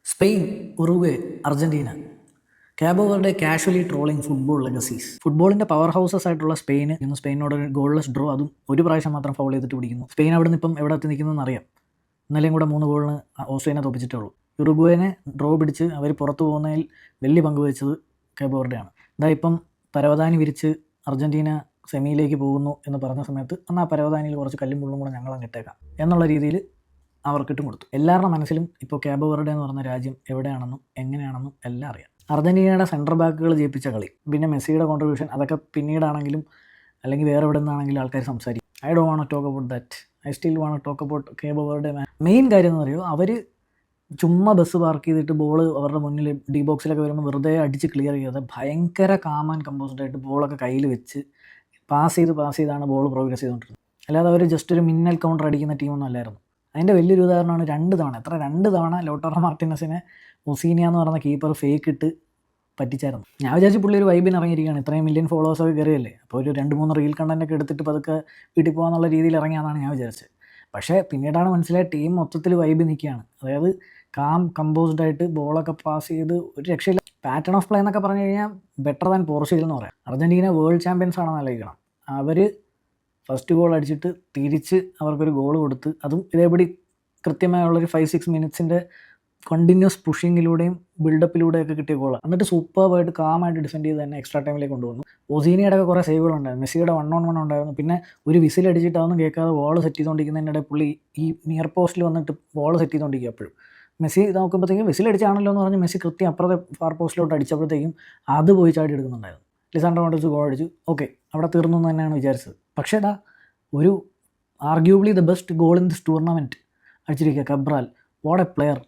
Spain, Uruguay, Argentina. Cabo Verde casually trolling football legacies. ഫുട്ബോളിന്റെ power houses ആയിട്ടുള്ള സ്പെയിന് ഇന്ന് സ്പെയിനോട് ഒരു ഗോൾലെസ് ഡ്രോ, അതും ഒരു പ്രാവശ്യം മാത്രം ഫൗൾ ചെയ്തിട്ട് പിടിക്കുന്നു. സ്പെയിൻ അവിടെ നിന്ന് ഇപ്പം എവിടെ എത്തി നിൽക്കുന്നതെന്ന് അറിയാം. ഇന്നലെയും കൂടെ 3 ഗോളിന് ഓസ്ട്രേലിയനെ തോപ്പിച്ചിട്ടേ ഉള്ളൂ. ഉറുഗ്വേനെ ഡ്രോ പിടിച്ച് അവർ പുറത്തു പോകുന്നതിൽ വലിയ പങ്ക് വഹിച്ചത് കാബോ വെർഡെയാണ്. ഇതാ ഇപ്പം പരവതാനി വിരിച്ച് അർജന്റീന സെമിയിലേക്ക് പോകുന്നു എന്ന് പറഞ്ഞ സമയത്ത് എന്നാൽ ആ പരവതാനിയിൽ കുറച്ച് കല്ലും മുള്ളും കൂടെ ഞങ്ങളങ്ങ് ഇട്ടേക്കാം എന്നുള്ള രീതിയിൽ അവർക്കിട്ടും കൊടുത്തു. എല്ലാവരുടെ മനസ്സിലും ഇപ്പോൾ കാബോ വെർഡെ എന്ന് പറഞ്ഞ രാജ്യം എവിടെയാണെന്നും എങ്ങനെയാണെന്നും എല്ലാം അറിയാം. അർജന്റീനയുടെ സെൻട്രൽ ബാക്കുകൾ ജയിപ്പിച്ച കളി, പിന്നെ മെസ്സിയുടെ കോൺട്രിബ്യൂഷൻ, അതൊക്കെ പിന്നീടാണെങ്കിലും അല്ലെങ്കിൽ വേറെ എവിടെ നിന്നാണെങ്കിലും ആൾക്കാർ സംസാരിക്കും. I don't want to talk about that. I still want to talk about Cabo Verde. Main കാര്യം എന്ന് പറയുമോ, അവർ ചുമ്മാ ബസ് പാർക്ക് ചെയ്തിട്ട് ബോൾ അവരുടെ മുന്നിൽ ഡി ബോക്സിലൊക്കെ വരുമ്പോൾ വെറുതെ അടിച്ച് ക്ലിയർ ചെയ്യാതെ ഭയങ്കര കാം ആൻഡ് കമ്പോസ്ഡ് ആയിട്ട് ബോളൊക്കെ കയ്യിൽ വെച്ച് പാസ് ചെയ്താണ് ബോൾ പ്രോഗ്രസ് ചെയ്തുകൊണ്ടിരുന്നത്. അല്ലാതെ അവർ ജസ്റ്റ് ഒരു മിന്നൽ കൗണ്ടർ അടിക്കുന്ന ടീമൊന്നും അല്ലായിരുന്നു. അതിൻ്റെ വലിയൊരു ഉദാഹരണമാണ് 2 തവണ ലോട്ടാറോ മാർട്ടിനസിനെ ഒസീനിയ എന്ന് പറയുന്ന കീപ്പർ ഫേക്ക് ഇട്ട് പറ്റിച്ചായിരുന്നു. ഞാൻ വിചാരിച്ചു പുള്ളി ഒരു വൈബിന് ഇറങ്ങിയിരിക്കുകയാണ്, ഇത്രയും മില്യൺ ഫോളോവേഴ്സൊക്കെ കയറിയല്ലേ, അപ്പോൾ ഒരു 2-3 റീൽ കണ്ടൻറ്റൊക്കെ എടുത്തിട്ട് പതുക്കെ വീട്ടിൽ പോകാന്നുള്ള രീതിയിൽ ഇറങ്ങിയാണെന്നാണ് ഞാൻ വിചാരിച്ചത്. പക്ഷേ പിന്നീടാണ് മനസ്സിലായ ടീം മൊത്തത്തിൽ വൈബ് നിൽക്കുകയാണ്. അതായത് കാം കമ്പോസ്ഡ് ആയിട്ട് ബോളൊക്കെ പാസ് ചെയ്ത് ഒരു രക്ഷയില്ല. പാറ്റേൺ ഓഫ് പ്ലേ എന്നൊക്കെ പറഞ്ഞു കഴിഞ്ഞാൽ ബെറ്റർ ദാൻ പോർച്ചുഗൽ എന്ന് പറയാം. അർജന്റീന വേൾഡ് ചാമ്പ്യൻസ് ആണെന്ന് ആലോചിക്കണം. അവർ ഫസ്റ്റ് ഗോൾ അടിച്ചിട്ട് തിരിച്ച് അവർക്കൊരു ഗോൾ കൊടുത്ത്, അതും ഇതേപടി കൃത്യമായുള്ളൊരു 5-6 മിനിറ്റ്സിൻ്റെ കണ്ടിന്യൂസ് പുഷിങ്ങിലൂടെയും ബിൽഡപ്പിലൂടെയൊക്കെ കിട്ടിയ ഗോളാണ്. എന്നിട്ട് സൂപ്പറായിട്ട് കാമായിട്ട് ഡിഫെൻഡ് ചെയ്ത് തന്നെ എക്സ്ട്രാ ടൈമിലേക്ക് കൊണ്ടുവന്നു. ഒസീനിയുടെ ഒക്കെ കുറേ സേവുകളുണ്ടായിരുന്നു, മെസ്സിയുടെ 1-on-1 ഉണ്ടായിരുന്നു. പിന്നെ ഒരു വിസിലടിച്ചിട്ട് അതൊന്നും കേൾക്കാതെ ബോൾ സെറ്റ് ചെയ്തുകൊണ്ടിരിക്കുന്നതിനിടെ പുള്ളി ഈ നിയർ പോസ്റ്റിൽ വന്നിട്ട് ബോൾ സെറ്റ് ചെയ്തുകൊണ്ടിരിക്കുക. എപ്പോഴും മെസ്സി നോക്കുമ്പോഴത്തേക്കും വിസിലടിച്ചാണല്ലോ എന്ന് പറഞ്ഞ് മെസ്സി കൃത്യം അപ്പുറത്തെ ഫാർ പോസ്റ്റിലോട്ട് അടിച്ചപ്പോഴത്തേക്കും അത് പോയി ചാടി എടുക്കുന്നുണ്ടായിരുന്നു. ലിസാൻഡ്രോ മാർട്ടിനസ് ഗോൾ അടിച്ചു, ഓക്കെ, അവിടെ തീർന്നു എന്ന് തന്നെയാണ് വിചാരിച്ചത്. പക്ഷേ ഒരു arguably the best goal in this tournament അടിച്ചിരിക്കുക കബ്രാൽ. വാട്ട് എ പ്ലെയർ,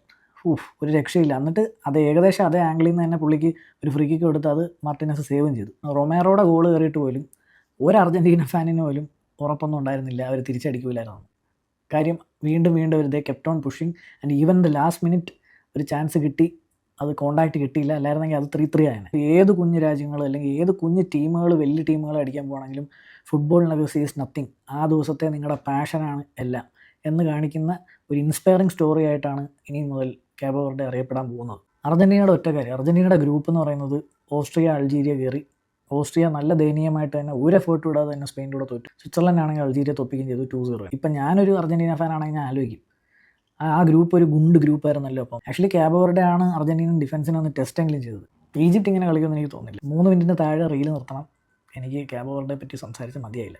ഒരു രക്ഷയില്ല. എന്നിട്ട് അത് ഏകദേശം അതേ ആംഗിളിൽ നിന്ന് തന്നെ പുള്ളിക്ക് ഒരു ഫ്രീ കിക്ക് കൊടുത്ത് അത് മാർട്ടിനസ് സേവും ചെയ്തു. റൊമേറോയുടെ ഗോൾ കയറിയിട്ട് പോലും ഒരു അർജന്റീന ഫാനിന് പോലും ഉറപ്പൊന്നും ഉണ്ടായിരുന്നില്ല അവർ തിരിച്ചടിക്കില്ലായിരുന്നു. കാര്യം വീണ്ടും അവർ they kept on pushing and even the last minute ഒരു ചാൻസ് കിട്ടി, അത് കോണ്ടാക്റ്റ് കിട്ടിയില്ല. അല്ലായിരുന്നെങ്കിൽ അത് 3-3 ആയാണ്. ഏത് കുഞ്ഞു രാജ്യങ്ങൾ അല്ലെങ്കിൽ ഏത് കുഞ്ഞു ടീമുകൾ വലിയ ടീമുകളെ അടിക്കാൻ പോകണമെങ്കിലും ഫുട്ബോൾ ലെഗസി ഈസ് നത്തിങ്. ആ ദിവസത്തെ നിങ്ങളുടെ പാഷനാണ് എല്ലാം എന്ന് കാണിക്കുന്ന ഒരു ഇൻസ്പയറിംഗ് സ്റ്റോറി ആയിട്ടാണ് ഇനി മുതൽ കാബോ വെർഡെ അറിയപ്പെടാൻ പോകുന്നത്. അർജന്റീനയുടെ ഒറ്റ കാര്യം, അർജന്റീനയുടെ ഗ്രൂപ്പ് എന്ന് പറയുന്നത് ഓസ്ട്രിയ, അൾജീരിയ കയറി. ഓസ്ട്രിയ നല്ല ദയനീയമായിട്ട് തന്നെ ഒരു എഫേർട്ട് വിടാതെ തന്നെ സ്പെയിനിൻ്റെ കൂടെ തോറ്റു. സ്വിറ്റ്സർലൻഡ് ആണെങ്കിൽ അൾജീരിയ തോപ്പിക്കുകയും ചെയ്തു 2-0. ഇപ്പം ഞാനൊരു അർജന്റീന ഫാൻ ആണെങ്കിൽ ഞാൻ ആലോചിക്കും, ആ ഗ്രൂപ്പ് ഒരു ഗുണ്ട് ഗ്രൂപ്പായിരുന്നല്ലോ. അപ്പം ആക്ച്വലി കാബോ വെർഡെ ആണ് അർജന്റീനൻ ഡിഫൻസിനെ ഒന്ന് ടെസ്റ്റെങ്കിലും ചെയ്തത്. ഈജിപ്റ്റ് ഇങ്ങനെ കളിക്കുമെന്ന് എനിക്ക് തോന്നുന്നില്ല. 3 മിനിറ്റിന് താഴെ റീൽ നിർത്തണം. എനിക്ക് കാബോ വെർഡെ പറ്റി സംസാരിച്ച് മതിയായില്ല.